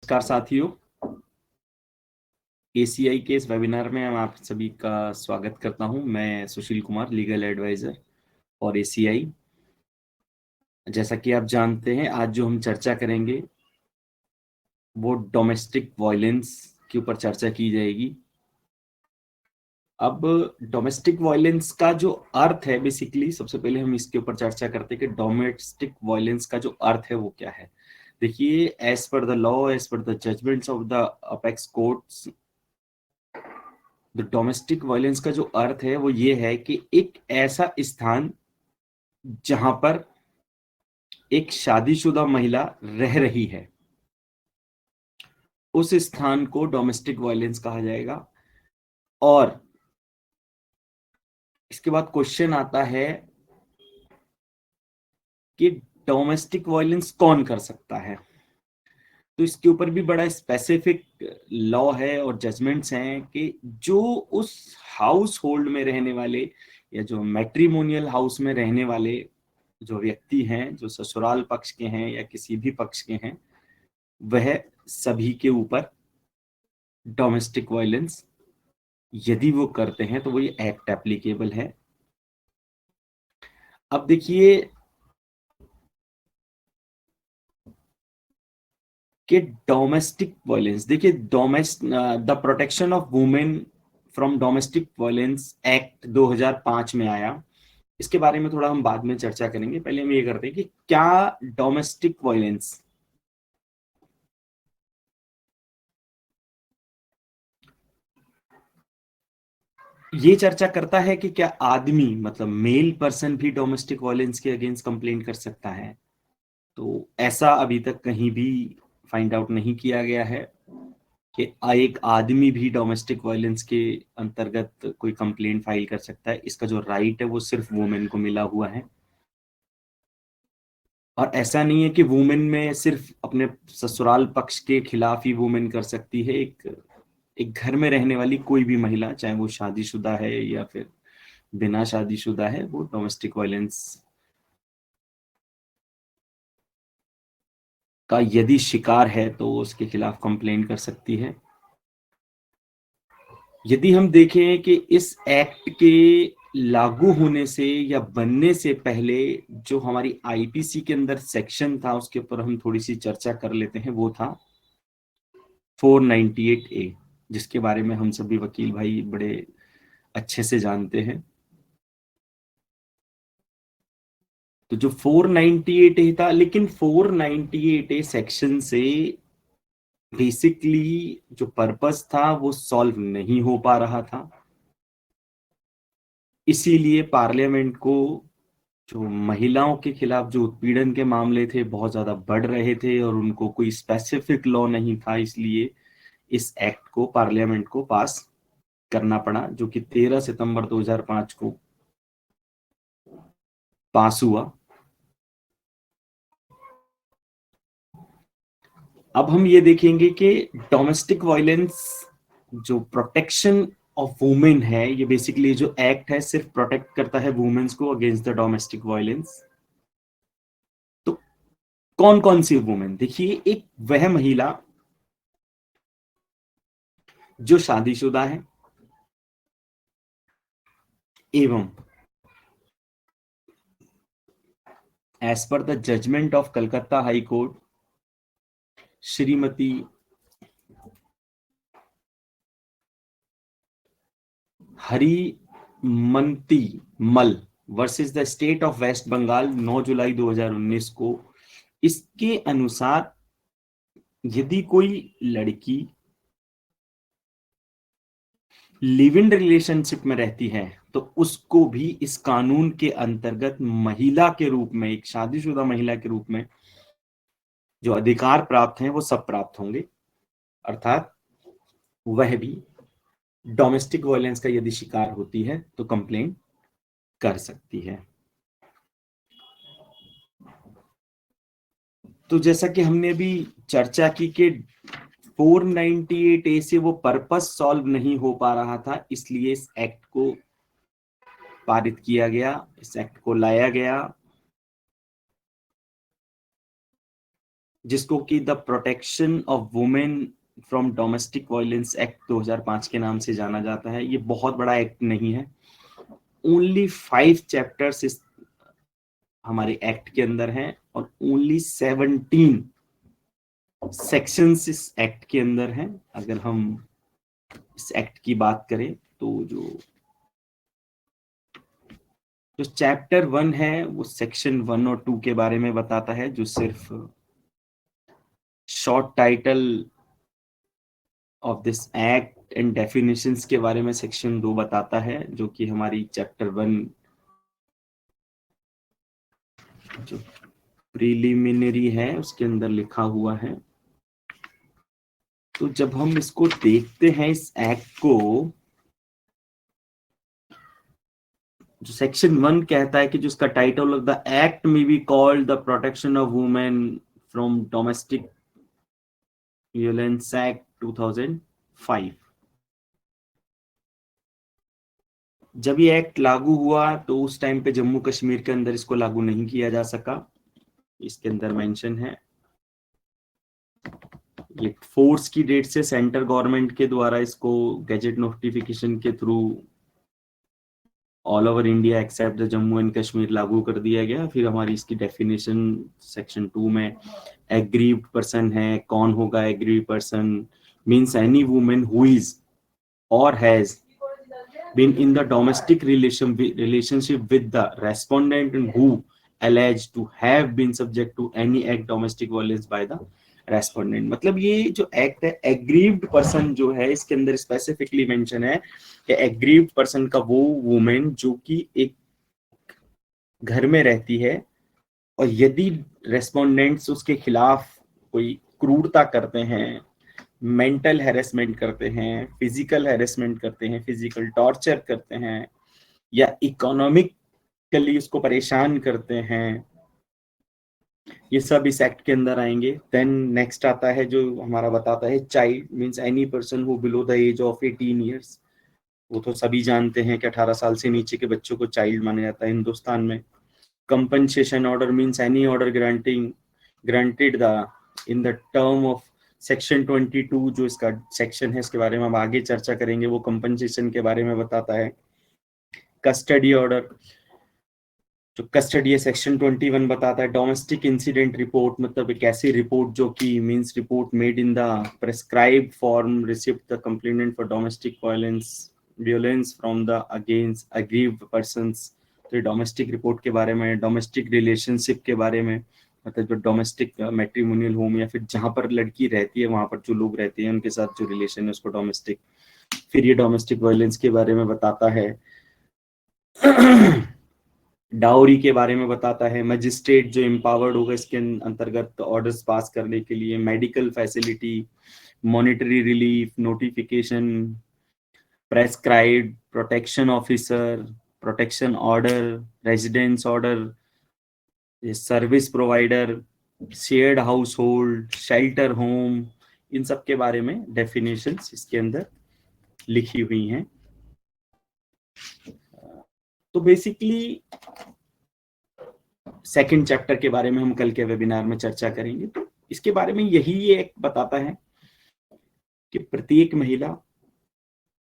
नमस्कार साथियों, एसीआई के इस वेबिनार में मैं आप सभी का स्वागत करता हूं। मैं सुशील कुमार, लीगल एडवाइजर और एसीआई। जैसा कि आप जानते हैं, आज जो हम चर्चा करेंगे वो डोमेस्टिक वायलेंस के ऊपर चर्चा की जाएगी। अब डोमेस्टिक वायलेंस का जो अर्थ है, बेसिकली सबसे पहले हम इसके ऊपर चर्चा करते हैं कि डोमेस्टिक वायलेंस का जो अर्थ है वो क्या है। देखिए, as per the law, as per the judgments of the apex courts, तो डोमेस्टिक वायलेंस का जो अर्थ है वो ये है कि एक ऐसा स्थान जहां पर एक शादीशुदा महिला रह रही है, उस स्थान को डोमेस्टिक वायलेंस कहा जाएगा। और इसके बाद क्वेश्चन आता है कि डोमेस्टिक वायलेंस कौन कर सकता है। तो इसके ऊपर भी बड़ा स्पेसिफिक लॉ है और जजमेंट्स हैं कि जो उस हाउस होल्ड में रहने वाले या जो मैट्रिमोनियल हाउस में रहने वाले जो व्यक्ति हैं, जो ससुराल पक्ष के हैं या किसी भी पक्ष के हैं, वह सभी के ऊपर डोमेस्टिक वायलेंस यदि वो करते हैं तो वो ये एक्ट एप्लीकेबल है। अब देखिए कि डोमेस्टिक वायलेंस, देखिए the protection of women from domestic violence act 2005 में आया। इसके बारे में थोड़ा हम बाद में चर्चा करेंगे। पहले हम ये करते हैं कि क्या डोमेस्टिक वायलेंस, ये चर्चा करता है कि क्या आदमी, मतलब मेल पर्सन भी डोमेस्टिक वायलेंस के अगेंस्ट कंप्लेंट कर सकता है। तो ऐसा अभी तक कहीं भी फाइंड आउट नहीं किया गया है कि एक आदमी भी डोमेस्टिक वायलेंस के अंतर्गत कोई कंप्लेंट फाइल कर सकता है। इसका जो राइट है वो सिर्फ वुमेन को मिला हुआ है। और ऐसा नहीं है कि वुमेन में सिर्फ अपने ससुराल पक्ष के खिलाफ ही वुमेन कर सकती है। एक घर में रहने वाली कोई भी महिला, चाहे वो शादीशुदा है या फिर बिना शादीशुदा है, वो डोमेस्टिक वायलेंस का यदि शिकार है तो उसके खिलाफ कंप्लेंट कर सकती है। यदि हम देखें कि इस एक्ट के लागू होने से या बनने से पहले जो हमारी आईपीसी के अंदर सेक्शन था, उसके ऊपर हम थोड़ी सी चर्चा कर लेते हैं। वो था 498A, जिसके बारे में हम सभी वकील भाई बड़े अच्छे से जानते हैं। तो जो 498A था, लेकिन 498A सेक्शन से बेसिकली जो पर्पस था वो सॉल्व नहीं हो पा रहा था। इसीलिए पार्लियामेंट को जो महिलाओं के खिलाफ जो उत्पीड़न के मामले थे बहुत ज्यादा बढ़ रहे थे और उनको कोई स्पेसिफिक लॉ नहीं था, इसलिए इस एक्ट को पार्लियामेंट को पास करना पड़ा, जो कि 13 सितंबर 2005 को पास हुआ। अब हम ये देखेंगे कि डोमेस्टिक वायलेंस, जो प्रोटेक्शन ऑफ वुमेन है, ये बेसिकली जो एक्ट है सिर्फ प्रोटेक्ट करता है वुमेन्स को अगेंस्ट द डोमेस्टिक वायलेंस। तो कौन कौन सी वुमेन, देखिए, एक वह महिला जो शादीशुदा है एवं as per the judgment of Calcutta High Court Shrimati Harimanti Mal versus the State of West Bengal 9 जुलाई 2019 को, इसके अनुसार यदि कोई लड़की लिव इन रिलेशनशिप में रहती है तो उसको भी इस कानून के अंतर्गत महिला के रूप में, एक शादीशुदा महिला के रूप में जो अधिकार प्राप्त हैं वो सब प्राप्त होंगे। अर्थात वह भी डोमेस्टिक वायलेंस का यदि शिकार होती है तो कंप्लेंट कर सकती है। तो जैसा कि हमने अभी चर्चा की कि 498A से वो पर्पस सॉल्व नहीं हो पा रहा था, इसलिए इस एक्ट को पारित किया गया, इस एक्ट को लाया गया, जिसको कि the protection of women from domestic violence act 2005 के नाम से जाना जाता है। ये बहुत बड़ा एक्ट नहीं है, ओनली 5 चैप्टर्स इस हमारे एक्ट के अंदर हैं और ओनली 17 सेक्शंस इस एक्ट के अंदर हैं। अगर हम इस एक्ट की बात करें तो जो चैप्टर 1 है वो सेक्शन 1 और 2 के बारे में बताता है, जो सिर्फ short title of this act and definitions के बारे में सेक्शन 2 बताता है, जो कि हमारी चैप्टर 1 जो प्रीलिमिनरी है उसके अंदर लिखा हुआ है। तो जब हम इसको देखते हैं इस एक्ट को, जो सेक्शन 1 कहता है कि जो उसका टाइटल ऑफ द एक्ट में be called the protection of women from domestic violence act 2005। जब ये एक्ट लागू हुआ तो उस टाइम पे जम्मू कश्मीर के अंदर इसको लागू नहीं किया जा सका। इसके अंदर मेंशन है ये फोर्स की डेट से सेंट्रल गवर्नमेंट के द्वारा इसको गैजेट नोटिफिकेशन के through all over India accept the Jammu and Kashmir लागू कर दिया गया। फिर हमारी इसकी डेफिनेशन सेक्शन 2 में एग्रीव्ड पर्सन है। कौन होगा aggrieved person? Means any women who is और has been in the domestic relationship with the respondent and who alleged to have been subject to any act domestic violence by the respondent. मतलब ये जो act है aggrieved person जो है, इसके अंदर specifically mention है कि एग्रीव्ड पर्सन का वो वुमेन जो कि एक घर में रहती है और यदि रेस्पोंडेंट्स उसके खिलाफ कोई क्रूरता करते हैं, मेंटल हैरेसमेंट करते हैं, फिजिकल हैरेसमेंट करते हैं, फिजिकल टॉर्चर करते हैं या इकोनॉमिकली उसको परेशान करते हैं, ये सब इस एक्ट के अंदर आएंगे। देन नेक्स्ट आता है जो हमारा बताता है child, means any person who below the age of 18 years. वो तो सभी जानते हैं कि 18 साल से नीचे के बच्चों को चाइल्ड माना जाता है हिंदुस्तान में। Compensation order means any order granted the in the term of section 22, जो इसका सेक्शन है इसके बारे में हम आगे चर्चा करेंगे, वो कंपनसेशन के बारे में बताता है। कस्टडी ऑर्डर, जो कस्टडी है सेक्शन 21 बताता है। डोमेस्टिक इंसिडेंट रिपोर्ट, मतलब एक ऐसी रिपोर्ट जो कि means report made in the prescribed form received the complainant for domestic violence from the against aggrieved persons. तो डोमेस्टिक रिपोर्ट के बारे में, डोमेस्टिक रिलेशनशिप के बारे में, मतलब जो डोमेस्टिक मैट्रिमोनियल होम या फिर जहां पर लड़की रहती है वहां पर जो लोग रहते हैं उनके साथ जो रिलेशन है उसको डोमेस्टिक। फिर ये डोमेस्टिक वायलेंस के बारे में बताता है। डाउरी के बारे में बताता है। मजिस्ट्रेट जो एम्पावर्ड होगा इसके अंतर्गत ऑर्डर्स पास करने के लिए। Medical facility, monetary relief, notification, prescribed, protection officer, protection order, residence order, service provider, shared household, shelter home, इन सब के बारे में डेफिनेशंस इसके अंदर लिखी हुई हैं। तो बेसिकली सेकंड चैप्टर के बारे में हम कल के वेबिनार में चर्चा करेंगे। तो इसके बारे में यही एक बताता है कि प्रत्येक महिला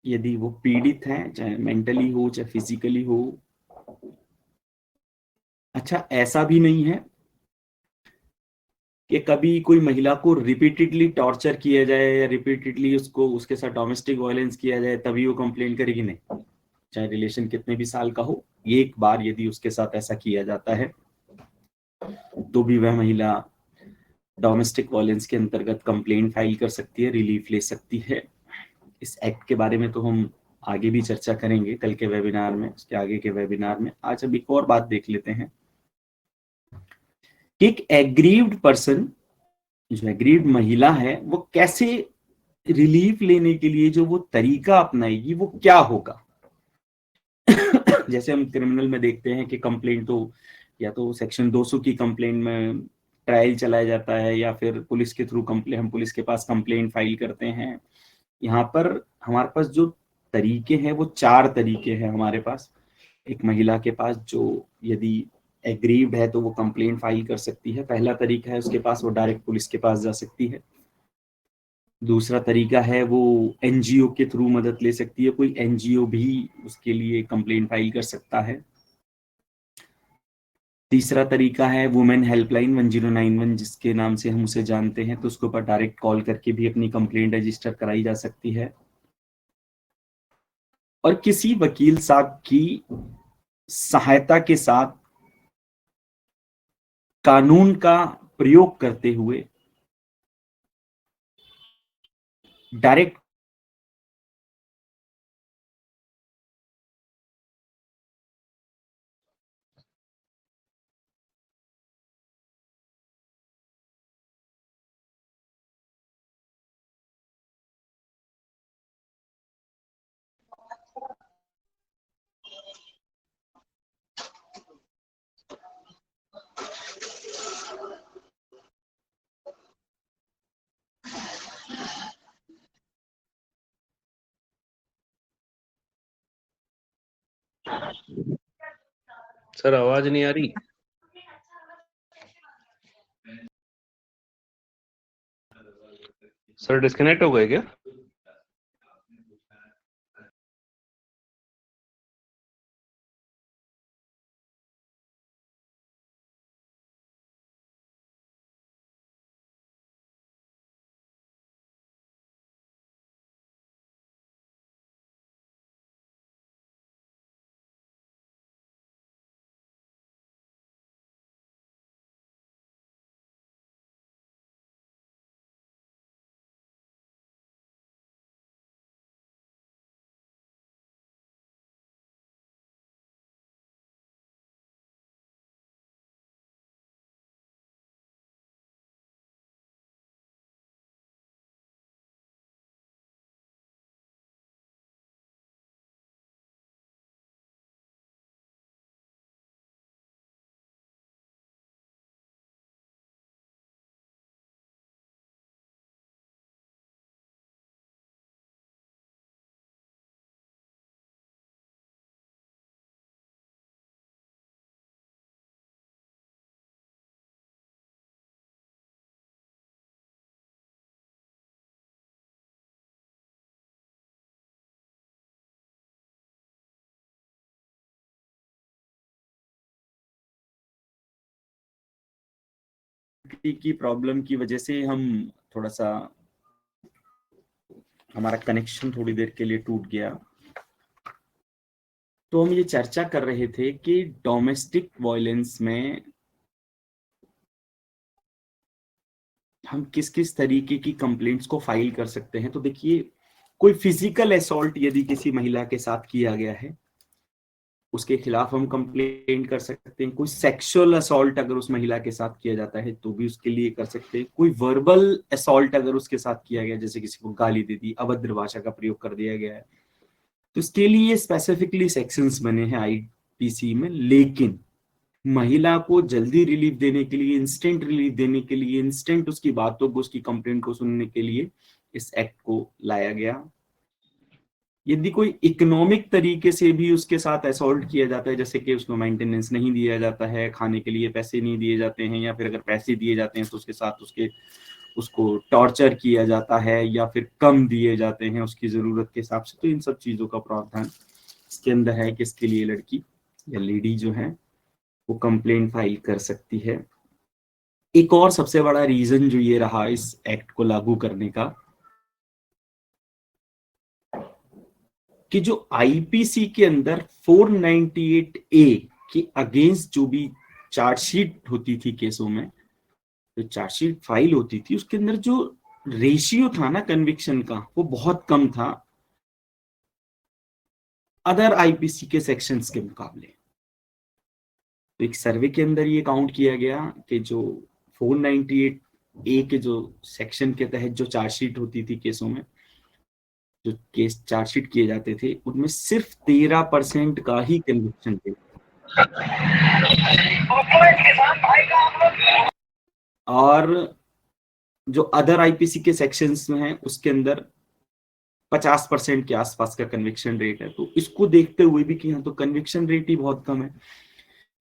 यदि वो पीड़ित है, चाहे मेंटली हो चाहे फिजिकली हो, अच्छा ऐसा भी नहीं है कि कभी कोई महिला को रिपीटेडली टॉर्चर किया जाए या रिपीटेडली उसको उसके साथ डोमेस्टिक वायलेंस किया जाए तभी वो कंप्लेन करेगी, नहीं। चाहे रिलेशन कितने भी साल का हो, एक बार यदि उसके साथ ऐसा किया जाता है तो भी वह महिला डोमेस्टिक वायलेंस के अंतर्गत कंप्लेंट फाइल कर सकती है, रिलीफ ले सकती है। इस एक्ट के बारे में तो हम आगे भी चर्चा करेंगे कल के वेबिनार में, उसके आगे के वेबिनार में। आज अब एक और बात देख लेते हैं कि एक एग्रीव्ड पर्सन, जो एग्रीव्ड महिला है, वो कैसे रिलीफ लेने के लिए जो वो तरीका अपनाएगी वो क्या होगा। जैसे हम क्रिमिनल में देखते हैं कि कंप्लेंट तो या तो सेक्शन 200 की कंप्लेंट में ट्रायल चलाया जाता है या फिर पुलिस के थ्रू कंप्लेंट, हम पुलिस के पास कंप्लेंट फाइल करते हैं। यहाँ पर हमारे पास जो तरीके हैं वो 4 तरीके हैं हमारे पास। एक महिला के पास जो यदि एग्रीव्ड है तो वो कंप्लेंट फाइल कर सकती है। पहला तरीका है उसके पास, वो डायरेक्ट पुलिस के पास जा सकती है। दूसरा तरीका है वो एनजीओ के थ्रू मदद ले सकती है, कोई एनजीओ भी उसके लिए कंप्लेंट फाइल कर सकता है। तीसरा तरीका है वुमेन हेल्पलाइन 1091, जिसके नाम से हम उसे जानते हैं, तो उसके ऊपर डायरेक्ट कॉल करके भी अपनी कंप्लेंट रजिस्टर कराई जा सकती है। और किसी वकील साहब की सहायता के साथ कानून का प्रयोग करते हुए डायरेक्ट सर आवाज नहीं आ रही। सर डिस्कनेक्ट हो गए क्या? की प्रॉब्लम की वजह से हम थोड़ा सा, हमारा कनेक्शन थोड़ी देर के लिए टूट गया। तो हम ये चर्चा कर रहे थे कि डोमेस्टिक वायलेंस में हम किस किस तरीके की कंप्लेंट्स को फाइल कर सकते हैं। तो देखिए, कोई फिजिकल असॉल्ट यदि किसी महिला के साथ किया गया है, उसके खिलाफ हम कंप्लेंट कर सकते हैं। कोई सेक्सुअल असॉल्ट अगर उस महिला के साथ किया जाता है तो भी उसके लिए कर सकते हैं। कोई वर्बल असॉल्ट अगर उसके साथ किया गया, जैसे किसी को गाली दे दी, अभद्र भाषा का प्रयोग कर दिया गया है, तो इसके लिए स्पेसिफिकली सेक्शंस बने हैं आईपीसी में। लेकिन महिला को जल्दी रिलीफ देने के लिए, इंस्टेंट रिलीफ देने के लिए, इंस्टेंट उसकी बातों को, उसकी कंप्लेंट को सुनने के लिए इस एक्ट को लाया गया। यदि कोई इकोनॉमिक तरीके से भी उसके साथ असॉल्ट किया जाता है, जैसे कि उसको मेंटेनेंस नहीं दिया जाता है, खाने के लिए पैसे नहीं दिए जाते हैं, या फिर अगर पैसे दिए जाते हैं तो उसके साथ उसको टॉर्चर किया जाता है, या फिर कम दिए जाते हैं उसकी जरूरत के हिसाब से, तो इन सब चीजों का प्रावधान इसके अंदर है कि इसके लिए लड़की या लेडी जो है वो कंप्लेंट फाइल कर सकती है। एक और सबसे बड़ा रीजन जो ये रहा इस एक्ट को लागू करने का, कि जो आईपीसी के अंदर 498A के अगेंस्ट जो भी चार्जशीट होती थी केसों में, जो चार्जशीट फाइल होती थी, उसके अंदर जो रेशियो था ना कन्विक्शन का, वो बहुत कम था अदर आईपीसी के सेक्शंस के मुकाबले। तो एक सर्वे के अंदर ये काउंट किया गया कि जो 498A के जो सेक्शन के तहत जो चार्जशीट होती थी केसों में, जो केस चार्जशीट किए जाते थे, उनमें सिर्फ 13% का ही कन्विक्शन थे। और जो अदर आईपीसी के सेक्शंस में है उसके अंदर 50% के आसपास का कन्विक्शन रेट है। तो इसको देखते हुए भी कि हाँ, तो कन्विक्शन रेट ही बहुत कम है,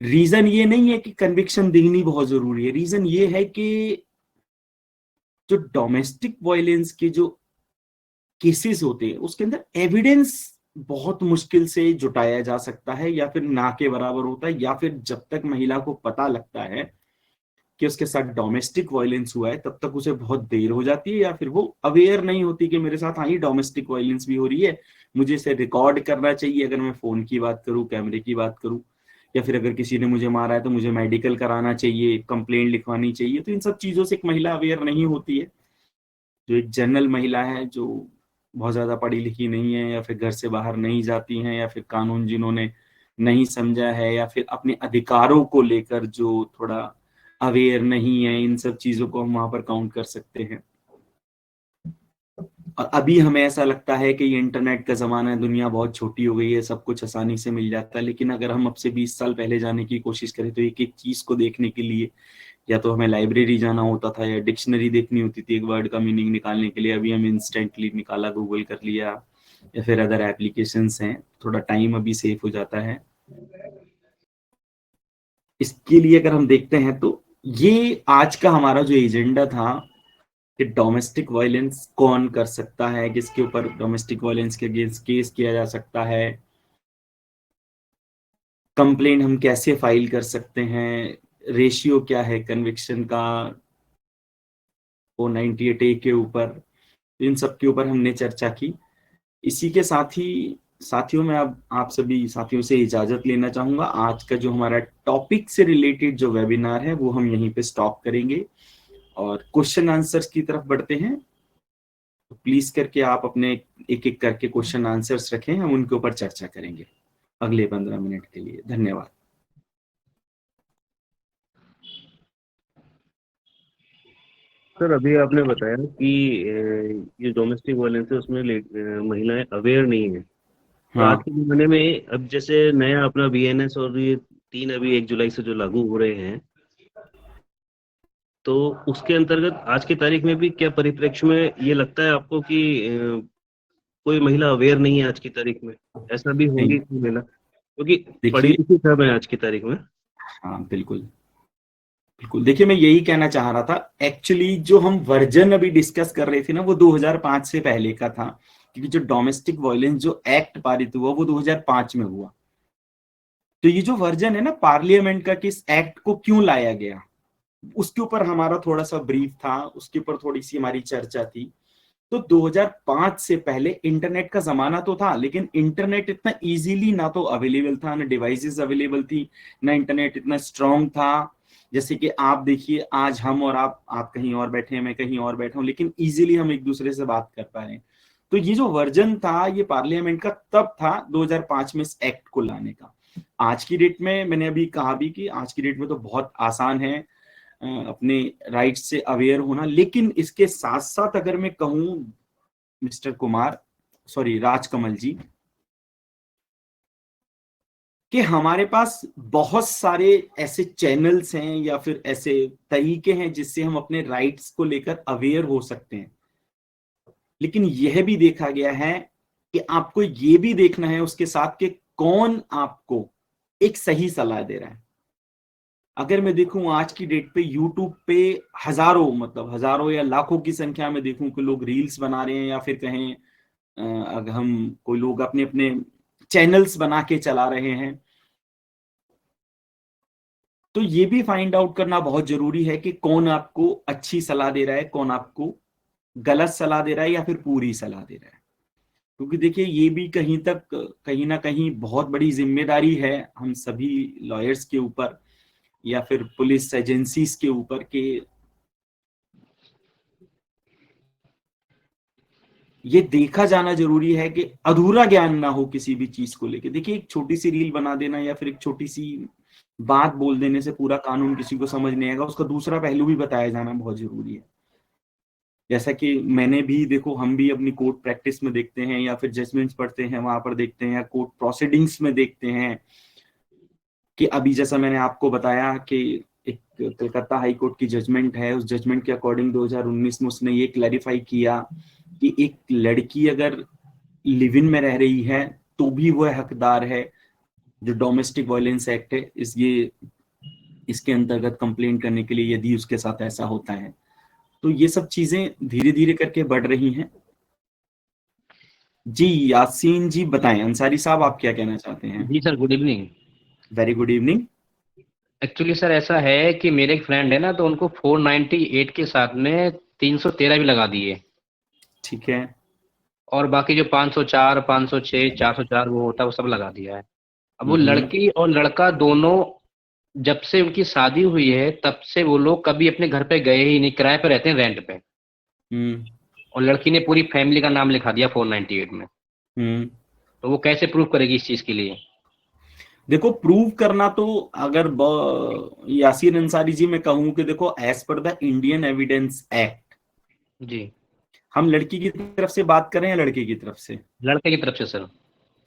रीजन ये नहीं है कि कन्विक्शन दिखनी बहुत जरूरी है, रीजन ये है कि जो डोमेस्टिक वायलेंस के जो केसेस होते हैं उसके अंदर एविडेंस बहुत मुश्किल से जुटाया जा सकता है, या फिर ना के बराबर होता है, या फिर जब तक महिला को पता लगता है कि उसके साथ डोमेस्टिक वायलेंस हुआ है तब तक उसे बहुत देर हो जाती है, या फिर वो अवेयर नहीं होती कि मेरे साथ हाँ ही डोमेस्टिक वायलेंस भी हो रही है, मुझे इसे रिकॉर्ड करना चाहिए। अगर मैं फोन की बात करूं, कैमरे की बात करूं, या फिर अगर किसी ने मुझे मारा है तो मुझे मेडिकल कराना चाहिए, कंप्लेंट लिखवानी चाहिए। तो इन सब चीजों से एक महिला अवेयर नहीं होती है। जो एक जनरल महिला है, जो बहुत ज्यादा पढ़ी लिखी नहीं है, या फिर घर से बाहर नहीं जाती हैं, या फिर कानून जिन्होंने नहीं समझा है, या फिर अपने अधिकारों को लेकर जो थोड़ा अवेयर नहीं है, इन सब चीजों को हम वहां पर काउंट कर सकते हैं। और अभी हमें ऐसा लगता है कि ये इंटरनेट का जमाना है, दुनिया बहुत छोटी हो गई है, सब कुछ आसानी से मिल जाता है। लेकिन अगर हम अब से 20 साल पहले जाने की कोशिश करें तो एक एक चीज को देखने के लिए या तो हमें लाइब्रेरी जाना होता था, या डिक्शनरी देखनी होती थी एक वर्ड का मीनिंग निकालने के लिए। अभी हम इंस्टेंटली निकाला, गूगल कर लिया, या फिर अदर एप्लीकेशंस हैं, थोड़ा टाइम अभी सेव हो जाता है। इसके लिए अगर हम देखते हैं तो ये आज का हमारा जो एजेंडा था कि डोमेस्टिक वायलेंस कौन कर सकता है, किसके ऊपर डोमेस्टिक वायलेंस के अगेंस्ट केस किया जा सकता है, कंप्लेंट हम कैसे फाइल कर सकते हैं, रेशियो क्या है कन्विक्शन का 498A के ऊपर, इन सब के ऊपर हमने चर्चा की। इसी के साथ ही साथियों, मैं अब आप सभी साथियों से इजाजत लेना चाहूंगा। आज का जो हमारा टॉपिक से रिलेटेड जो वेबिनार है वो हम यहीं पे स्टॉप करेंगे और क्वेश्चन आंसर्स की तरफ बढ़ते हैं। तो प्लीज करके आप अपने एक एक करके क्वेश्चन आंसर्स रखें, हम उनके ऊपर चर्चा करेंगे अगले 15 मिनट के लिए। धन्यवाद। सर, अभी आपने बताया कि ये डोमेस्टिक वायलेंस है उसमें महिलाएं अवेयर नहीं है। तो आज हाँ के जमाने में अब जैसे नया अपना बीएनएस और ये 3 अभी 1 जुलाई से जो लागू हो रहे हैं, तो उसके अंतर्गत आज की तारीख में भी क्या परिप्रेक्ष्य में ये लगता है आपको कि कोई महिला अवेयर नहीं है आज की तारीख में? ऐसा भी नहीं, होंगी कोई महिला, क्योंकि पढ़ी देखिए, लिखी सब है आज की तारीख में। हाँ बिल्कुल बिल्कुल। देखिए, मैं यही कहना चाह रहा था। एक्चुअली जो हम वर्जन अभी डिस्कस कर रहे थे ना, वो 2005 से पहले का था, क्योंकि जो डोमेस्टिक वायलेंस जो एक्ट पारित हुआ वो 2005 में हुआ। तो ये जो वर्जन है ना पार्लियामेंट का, कि इस एक्ट को क्यों लाया गया, उसके ऊपर हमारा थोड़ा सा ब्रीफ था, उसके ऊपर थोड़ी सी हमारी चर्चा थी। तो 2005 से पहले इंटरनेट का जमाना तो था, लेकिन इंटरनेट इतना इजीली ना तो अवेलेबल था, ना डिवाइसेस अवेलेबल थी, ना इंटरनेट इतना स्ट्रांग था। जैसे कि आप देखिए, आज हम और आप कहीं और बैठे हैं, मैं कहीं और बैठा हूं, लेकिन इजीली हम एक दूसरे से बात कर पा रहे हैं। तो ये जो वर्जन था ये पार्लियामेंट का तब था 2005 में इस एक्ट को लाने का। आज की डेट में, मैंने अभी कहा भी कि आज की डेट में तो बहुत आसान है अपने राइट से अवेयर होना। लेकिन इसके साथ साथ अगर मैं कहूं मिस्टर कुमार, सॉरी राजकमल जी, कि हमारे पास बहुत सारे ऐसे चैनल्स हैं या फिर ऐसे तरीके हैं जिससे हम अपने राइट्स को लेकर अवेयर हो सकते हैं। लेकिन यह भी देखा गया है कि आपको ये भी देखना है उसके साथ कि कौन आपको एक सही सलाह दे रहा है। अगर मैं देखूं आज की डेट पे यूट्यूब पे हजारों, मतलब हजारों या लाखों की संख्या में देखूं कि लोग रील्स बना रहे हैं, या फिर कहें अगर हम कोई लोग अपने अपने चैनल्स बना के चला रहे हैं, तो ये भी फाइंड आउट करना बहुत जरूरी है कि कौन आपको अच्छी सलाह दे रहा है, कौन आपको गलत सलाह दे रहा है, या फिर पूरी सलाह दे रहा है। क्योंकि देखिए, ये भी कहीं तक कहीं ना कहीं बहुत बड़ी जिम्मेदारी है हम सभी लॉयर्स के ऊपर, या फिर पुलिस एजेंसीज के ऊपर, कि ये देखा जाना जरूरी है कि अधूरा ज्ञान ना हो किसी भी चीज को लेके। देखिए, एक छोटी सी रील बना देना या फिर एक छोटी सी बात बोल देने से पूरा कानून किसी को समझ नहीं आएगा, उसका दूसरा पहलू भी बताया जाना बहुत जरूरी है। जैसा कि मैंने भी, देखो, हम भी अपनी कोर्ट प्रैक्टिस में देखते हैं, या फिर जजमेंट्स पढ़ते हैं वहां पर देखते हैं, या कोर्ट प्रोसीडिंग्स में देखते हैं कि अभी जैसा मैंने आपको बताया कि एक कलकत्ता हाई कोर्ट की जजमेंट है, उस जजमेंट के अकॉर्डिंग 2019 में उसने ये क्लैरिफाई किया कि एक लड़की अगर लिव इन में रह रही है तो भी वह हकदार है जो डोमेस्टिक वायलेंस एक्ट है, इसके अंतर्गत कंप्लेंट करने के लिए यदि उसके साथ ऐसा होता है, तो ये सब चीजें धीरे धीरे करके बढ़ रही हैं। जी यासीन जी बताएं, अंसारी साहब आप क्या कहना चाहते हैं? जी sir, good evening. Very good evening. Actually sir ऐसा है कि मेरे एक फ्रेंड है ना, तो उनको 498 के साथ में 313 भी लगा दिए, ठीक है। और बाकी जो 504, 506, 404 वो होता है, वो सब लगा दिया है। अब वो हम्म। लड़की और लड़का दोनों, जब से उनकी शादी हुई है तब से वो लोग कभी अपने घर पे गए ही नहीं, किराए पे रहते हैं, रेंट पे। हम्म। और लड़की ने पूरी फैमिली का नाम लिखा दिया 498 में। हम्म। तो वो कैसे प्रूव करेगी इस चीज के लिए? देखो, प्रूव करना तो, अगर यासीन अंसारी जी मैं कहूं कि देखो, as per the Indian Evidence Act, जी। हम लड़की की तरफ से बात करें या लड़के की तरफ से? लड़के की तरफ से सर।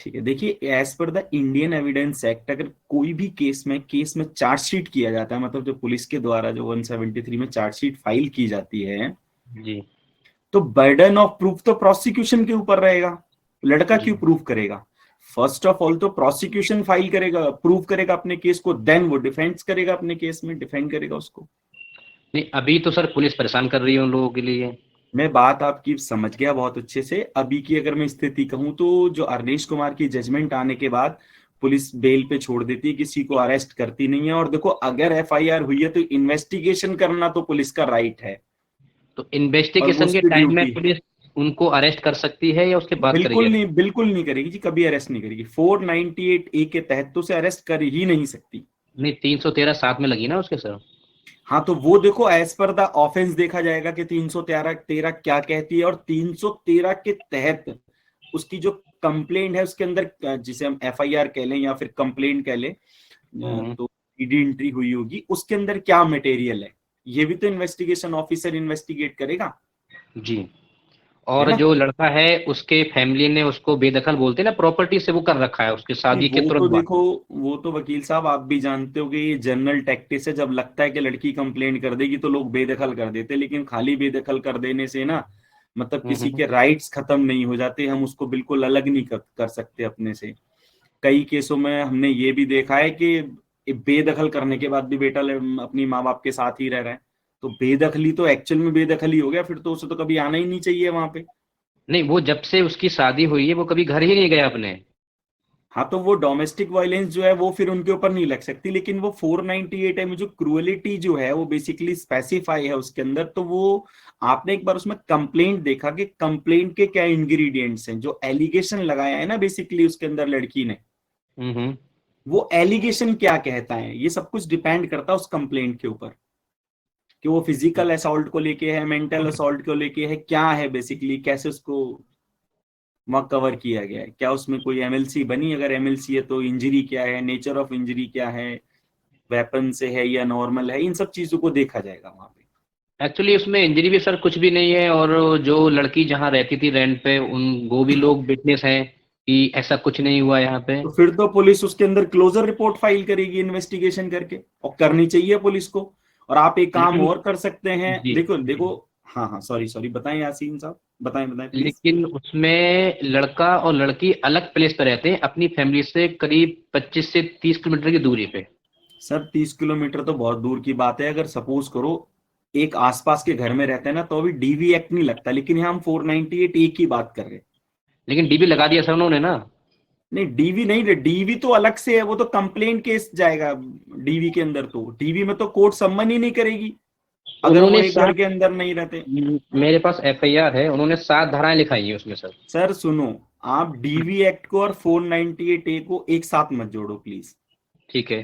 ठीक है, देखिए, as per the Indian Evidence act, अगर कोई भी केस में चार्जशीट किया जाता है, मतलब जो पुलिस के द्वारा जो 173 में चार्जशीट फाइल की जाती है, जी। तो बर्डन ऑफ प्रूफ तो प्रोसिक्यूशन के ऊपर रहेगा। लड़का जी। क्यों प्रूफ करेगा? फर्स्ट ऑफ ऑल तो प्रोसिक्यूशन फाइल करेगा, प्रूव करेगा अपने केस को, देन वो डिफेंस करेगा, अपने केस में डिफेंड करेगा उसको। नहीं, अभी तो सर पुलिस परेशान कर रही है उन लोगों के लिए। मैं बात आपकी समझ गया बहुत अच्छे से। अभी की अगर मैं स्थिति कहूं, तो जो अरनेश कुमार की जजमेंट आने के बाद पुलिस बेल पे छोड़ देती है, किसी को अरेस्ट करती नहीं है। और देखो, अगर एफआईआर हुई है तो इन्वेस्टिगेशन करना तो पुलिस का राइट है, तो और वो इन्वेस्टिगेशन के उसकी टाइम में ड्यूटी है। पुलिस उनको अरेस्ट कर सकती है या उसके बाद बिल्कुल करेगी? नहीं, बिल्कुल नहीं करेगी जी, कभी अरेस्ट नहीं करेगी। 498A के तहत तो उसे अरेस्ट कर ही नहीं सकती। नहीं, 313 साथ में लगी ना उसके सर। हाँ, तो वो देखो, एज पर द ऑफेंस देखा जाएगा कि 313 तेरह क्या कहती है, और 313 के तहत उसकी जो कंप्लेंट है उसके अंदर, जिसे हम एफआईआर कह लें या फिर कंप्लेंट कह लें, हम्म। तो ईडी एंट्री हुई होगी, उसके अंदर क्या मटेरियल है, ये भी तो इन्वेस्टिगेशन ऑफिसर इन्वेस्टिगेट करेगा, जी। है और ना? जो लड़का है उसके फैमिली ने उसको बेदखल, बोलते हैं ना, प्रॉपर्टी से वो कर रखा है उसकी नहीं, शादी के वो तो तुरंत बाद। देखो, वो तो वकील साहब आप भी जानते हो कि ये जनरल टैक्टिस है। जब लगता है कि लड़की कंप्लेंट कर देगी तो लोग बेदखल कर देते, लेकिन खाली बेदखल कर देने से ना, मतलब किसी हम्म। के राइट्स खत्म नहीं हो जाते। हम उसको बिल्कुल अलग नहीं कर सकते अपने से। कई केसों में हमने ये भी देखा है कि बेदखल करने के बाद भी बेटा अपनी माँ बाप के साथ ही रह रहा है, तो बेदखली तो एक्चुअल में बेदखली हो गया, फिर तो उसे तो कभी आना ही नहीं चाहिए वहां पे। नहीं, वो जब से उसकी शादी हुई है वो कभी घर ही नहीं गया अपने। हाँ, तो वो डोमेस्टिक वायलेंस जो है वो फिर उनके ऊपर नहीं लग सकती, लेकिन वो 498 है में जो क्रूएलिटी जो है वो बेसिकली स्पेसिफाई है उसके अंदर। तो वो आपने एक बार उसमें कंप्लेंट देखा कि कंप्लेंट के क्या इंग्रेडिएंट्स हैं, जो एलिगेशन लगाया है ना बेसिकली उसके अंदर लड़की ने, हम्म। वो एलिगेशन क्या कहता है, ये सब कुछ डिपेंड करता है उस कंप्लेंट के ऊपर, कि वो फिजिकल असॉल्ट को लेके है, मेंटल असॉल्ट को लेके है, क्या है बेसिकली, कैसे उसको वहां कवर किया गया है, क्या उसमें कोई एमएलसी बनी, अगर एमएलसी है तो इंजरी क्या है, नेचर ऑफ इंजरी क्या है, वेपन से है या नॉर्मल है, इन सब चीजों को देखा जाएगा वहां पे। एक्चुअली उसमें इंजरी भी सर कुछ भी नहीं है, और जो लड़की जहाँ रहती थी रेंट पे, उन वो भी लोग विटनेस हैं कि ऐसा कुछ नहीं हुआ यहाँ पे। तो फिर तो पुलिस उसके अंदर क्लोजर रिपोर्ट फाइल करेगी इन्वेस्टिगेशन करके, और करनी चाहिए पुलिस को। और आप एक काम लेकिन और कर सकते हैं, जी देखो जी। देखो। हाँ हाँ, सॉरी सॉरी, बताएं यासीन साहब, बताएं बताएं प्लीज। लेकिन उसमें लड़का और लड़की अलग प्लेस पे रहते हैं, अपनी फैमिली से करीब 25 से 30 किलोमीटर की दूरी पे। सर 30 किलोमीटर तो बहुत दूर की बात है। अगर सपोज करो एक आसपास के घर में रहते हैं ना, तो अभी डीवी एक्ट नहीं लगता, लेकिन यहाँ हम 498 की बात कर रहे हैं। लेकिन डीबी लगा दिया सर उन्होंने ना। नहीं, डीवी नहीं, डीवी तो अलग से है, वो तो कंप्लेंट केस जाएगा डीवी के अंदर। तो डीवी में तो कोर्ट सम्मन ही नहीं करेगी अगर वो उन्होंने एक घर 7, के अंदर नहीं रहते। मेरे पास एफआईआर है, उन्होंने 7 धाराएं लिखाई हैं उसमें सर। सर सुनो, आप डीवी एक्ट को और 498A को एक साथ मत जोड़ो प्लीज। ठीक है।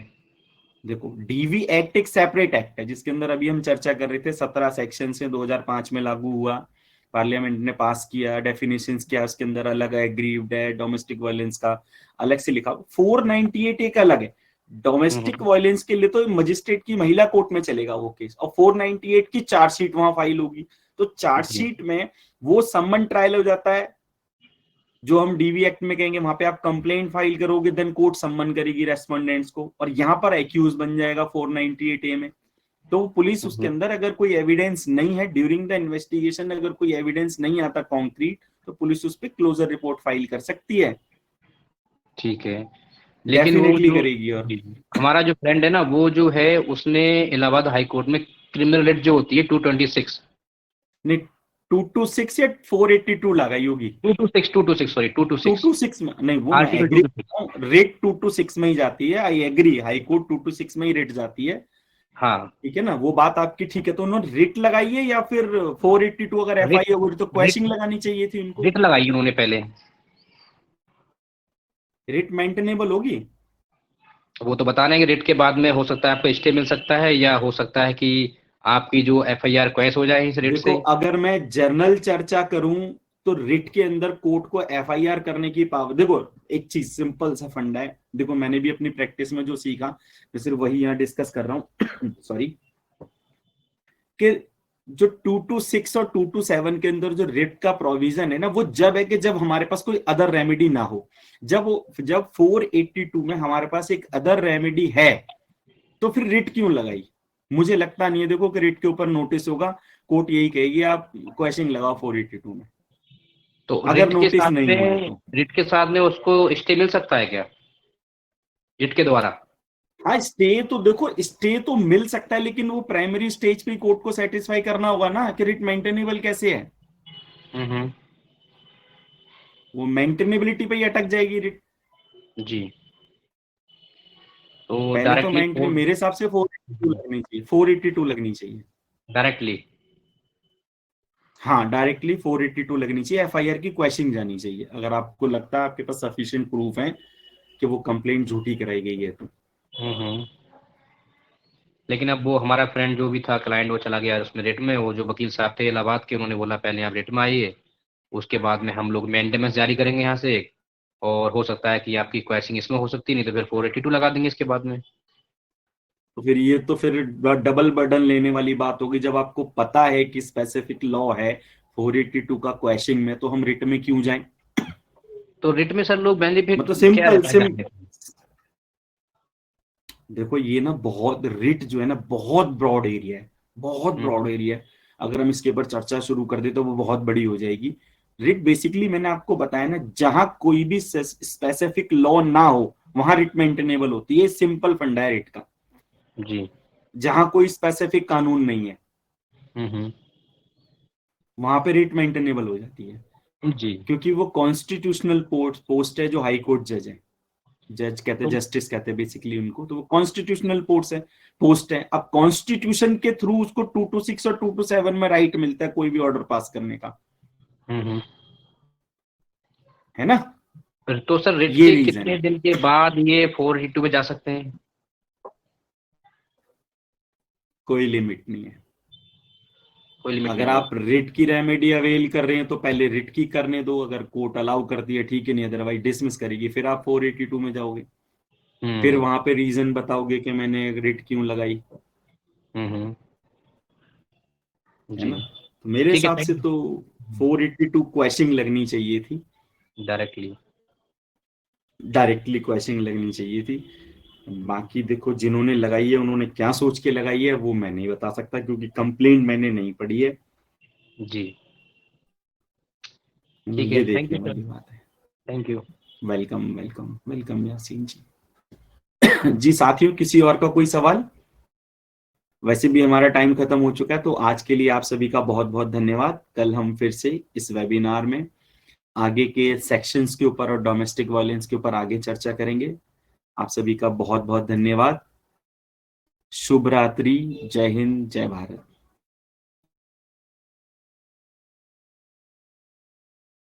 देखो, डीवी एक्ट एक सेपरेट एक्ट है, जिसके अंदर अभी हम चर्चा कर रहे थे, 17 सेक्शन से 2005 में लागू हुआ, पार्लियामेंट ने पास किया, डेफिनेशंस किया, उसके अंदर अलग है, एग्रीव्ड है, डोमेस्टिक वायलेंस का अलग से लिखा। 498 एक अलग है, डोमेस्टिक हम्म। वायलेंस के लिए तो मजिस्ट्रेट की महिला कोर्ट में चलेगा वो केस, और 498 की चार्जशीट वहां फाइल होगी। तो जी। चार्जशीट में वो सम्मन ट्रायल हो जाता है, जो हम डीवी एक्ट में कहेंगे, वहां पे आप कंप्लेंट फाइल करोगे, देन कोर्ट सम्मन करेगी रेस्पोंडेंट्स को, और यहाँ पर एक्यूज बन जाएगा 498A में। तो पुलिस उसके हम्म। अंदर अगर कोई एविडेंस नहीं है ड्यूरिंग द इन्वेस्टिगेशन, अगर कोई एविडेंस नहीं आता कॉन्क्रीट, तो पुलिस उस पर क्लोजर रिपोर्ट फाइल कर सकती है। ठीक है। लेकिन वो डेफिनेटली जो करेगी। और हमारा जो फ्रेंड है ना, वो जो है उसने इलाहाबाद हाई कोर्ट में क्रिमिनल रेट जो होती है 226 नहीं 226 या 482 लगाई होगी। 226 सॉरी 226 226 में नहीं, वो मैं आरटीकल एग्री 226। करता हूँ, रेट 226 में ही जाती है, आई एग्री, हाई कोर्ट 226 में ही रेट जाती है। हाँ, ठीक है ना, वो बात आपकी ठीक है। तो उन्होंने रिट लगाई है या फिर 482 अगर रिट एफआईआर होगी तो रिट क्वेश्चन लगानी चाहिए थी उनको। रिट लगाई उन्होंने पहले। रिट मेंटेनेबल होगी। वो तो बता रहे हैं कि रेट के बाद में हो सकता है आपको स्टे मिल सकता है, या हो सकता है कि आपकी जो एफआईआर क्वैश हो जाए इस रेट देखो से। अगर मैं जर्नल चर्चा करूं तो रिट के अंदर कोर्ट को एफआईआर करने की पावर, देखो एक चीज सिंपल सा फंडा है, देखो मैंने भी अपनी प्रैक्टिस में जो सीखा मैं सिर्फ वही यहाँ डिस्कस कर रहा हूँ सॉरी, कि जो 226 और 227 के अंदर जो रिट का प्रोविजन है ना, वो जब है कि जब हमारे पास कोई अदर रेमेडी ना हो। जब 482 में हमारे पास एक अदर रेमेडी है तो फिर रिट क्यों लगाई। मुझे लगता नहीं है देखो कि रिट के ऊपर नोटिस होगा, कोर्ट यही कहेगी आप क्वेश्चन लगाओ 482 में, तो अगर नोटिस नहीं हुआ तो। रिट के साथ में उसको स्टे मिल सकता है क्या, रिट के द्वारा? हाँ स्टे तो देखो, स्टे तो मिल सकता है, लेकिन वो प्राइमरी स्टेज पे कोर्ट को सेटिस्फाई करना होगा ना कि रिट मेंटेनेबल कैसे है। हम्म। वो मेंटेनेबिलिटी पे ही अटक जाएगी रिट। जी, तो पहले तो डायरेक्टली मेंटेन मेरे हिसाब से 482 लगनी चाहिए, 482 लगनी चाहिए। डायरेक्टली हाँ डायरेक्टली 482 लगनी चाहिए, एफआईआर की क्वेश्चन जानी चाहिए, अगर आपको लगता है आपके पास सफिशिएंट प्रूफ है कि वो कंप्लेंट झूठी कराई गई है तो। हम्म। लेकिन अब वो हमारा फ्रेंड जो भी था क्लाइंट, वो चला गया उसमें रेट में। वो जो वकील साहब थे इलाहाबाद के, उन्होंने बोला पहले आप रेट में आइए, उसके बाद में हम लोग मेंटेनेंस जारी करेंगे यहाँ से, और हो सकता है कि आपकी क्वैशिंग इसमें हो सकती है, नहीं तो फिर 482 लगा देंगे इसके बाद में। तो फिर ये तो फिर डबल बर्डन लेने वाली बात होगी, जब आपको पता है कि स्पेसिफिक लॉ है 482 का क्वेश्चन में, तो हम रिट में क्यों जाएं। तो रिट में सर लोग बेनिफिट मतलब क्या सिंपल रहता है सिम जानने का? देखो ये ना बहुत रिट जो है ना बहुत ब्रॉड एरिया है, बहुत ब्रॉड हम्म एरिया है। अगर हम इसके ऊपर चर्चा शुरू कर दे तो वो बहुत बड़ी हो जाएगी। रिट बेसिकली मैंने आपको बताया ना, जहां कोई भी स्पेसिफिक लॉ ना हो वहां रिट मेंटेनेबल होती है, सिंपल फंडा है रिट का। जी। जहां कोई स्पेसिफिक कानून नहीं है हम्म। वहां पे रिट मेंटेनेबल हो जाती है, जी। क्योंकि वो कॉन्स्टिट्यूशनल पोस्ट है, जो हाई कोर्ट जज है, जज कहते हैं, तो जस्टिस कहते हैं बेसिकली उनको, तो वो कॉन्स्टिट्यूशनल पोस्ट है। अब कॉन्स्टिट्यूशन के थ्रू उसको 226 और 227 में राइट मिलता है कोई भी ऑर्डर पास करने का, हम्म। है ना। तो सर रिट ये के रीजन कितने है, दिन के बाद ये 482 पे जा सकते हैं? कोई लिमिट नहीं है। कोई लिमिट अगर नहीं है। आप रिट की रेमेडी अवेल कर रहे हैं तो पहले रिट की करने दो, अगर कोर्ट अलाउ करती है ठीक है, नहीं अदरवाइज डिसमिस करेगी, फिर आप 482 में जाओगे, फिर हम्म वहां पे रीजन बताओगे कि मैंने रिट क्यों लगाई, हम्म। है जी, ना। तो मेरे ठीक है, हिसाब से थैंक तो 482 क्वेश्चन लगनी चाहिए थी, यू डायरेक्टली। डायरेक्टली क्वेश्चन लगनी चाहिए थी। बाकी देखो जिन्होंने लगाई है उन्होंने क्या सोच के लगाई है वो मैं नहीं बता सकता, क्योंकि कंप्लेंट मैंने नहीं पढ़ी है। जी, ठीक है, ये थैंक देखने यू सर। वाली बात है। Thank you. Welcome welcome welcome Yasin ji. जी साथियों, किसी और का कोई सवाल। वैसे भी हमारा टाइम खत्म हो चुका है, तो आज के लिए आप सभी का बहुत बहुत धन्यवाद। कल हम फिर से इस वेबिनार में आगे के सेक्शंस के ऊपर और डोमेस्टिक वायलेंस के ऊपर आगे चर्चा करेंगे। आप सभी का बहुत बहुत धन्यवाद। शुभ रात्रि, जय हिंद, जय भारत।